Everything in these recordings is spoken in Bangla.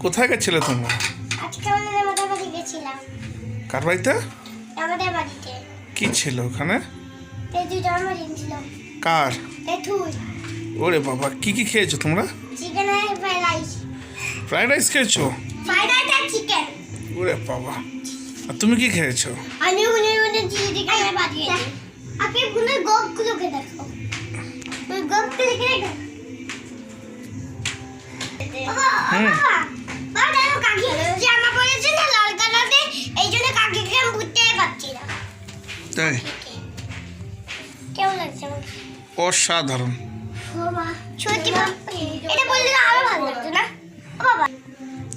কোথায় গেছিলে তোমরা? আজকে আমাদের বাড়ি গেছিলাম। কার বাড়িতে? আমাদের বাড়িতে। কি ছিল ওখানে? তেজু জন্মদিন ছিল। কার? তেতুর। ওরে বাবা, কি কি খেয়েছো তোমরা? চিকেন আর ফ্রাইড রাইস। ফ্রাইড রাইস খেয়েছো? ফ্রাইড রাইস আর চিকেন। ওরে বাবা, আর তুমি কি খেয়েছো? আমি উনি চিলি চিকেন বানিয়েছি। আপনি গুলো গোপগুলোকে দেখো। ওই গোপগুলো দেখে তাই? অসাধারণ।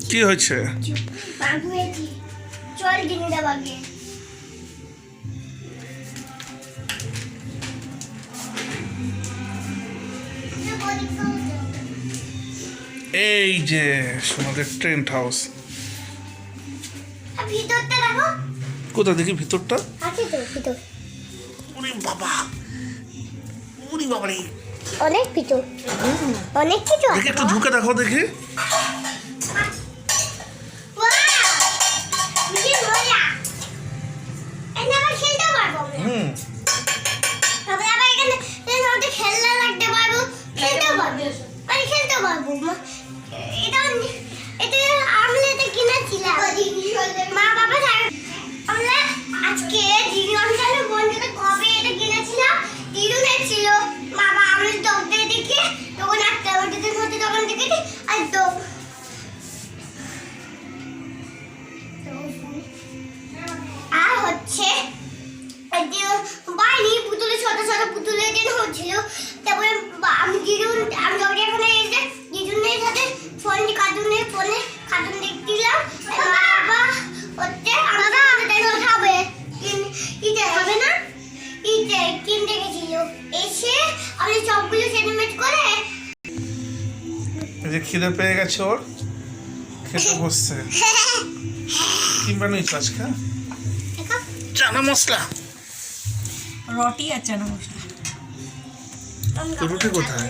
কি হয়েছে? এই যে আমাদের ট্রেন্ট হাউস। ভিতরটা দেখো। কোথা দেখি ভিতরটা? আছে তো ভিতর। ওরে বাবা, ওরে বাবা রে, অনেক ভিতর, অনেক কিছু আছে। দেখি একটু ঢুকে দেখো দেখি। খেলনা রাখতে পারবো, খেলতেও পারবো, মানে খেলতেও পারবো। এটা আমরা এটা কিনেছিলাম মা বাবা আমরা আজকে দিনজনের বন্ধুতে কবে এটা কিনেছিলাম। দিদুনে ছিল বাবা আমরা ডক্টর দেখে তখন একটা ওটাতে হতে তখন দেখেছি। আর তো আর হচ্ছে বাইরে পুতুলে ছোট ছোট পুতুলের দিন হচ্ছিল। তারপরে আমি যখন এখানে এসে দিদুনের সাথে ফোনে কার্টুন দেখছিলাম। বাবা হচ্ছে খাবে ইটা হবে না, ইটা কিনতে গেছিল। এসে আমি সবগুলো সেটমেন্ট করে এই যে খিদে পেয়ে গেছে ওর, খেতে বসছে। কি বানিয়েছো আজকে? চানা মশলা, রুটি আর চানা মশলা। রুটি কোথায়?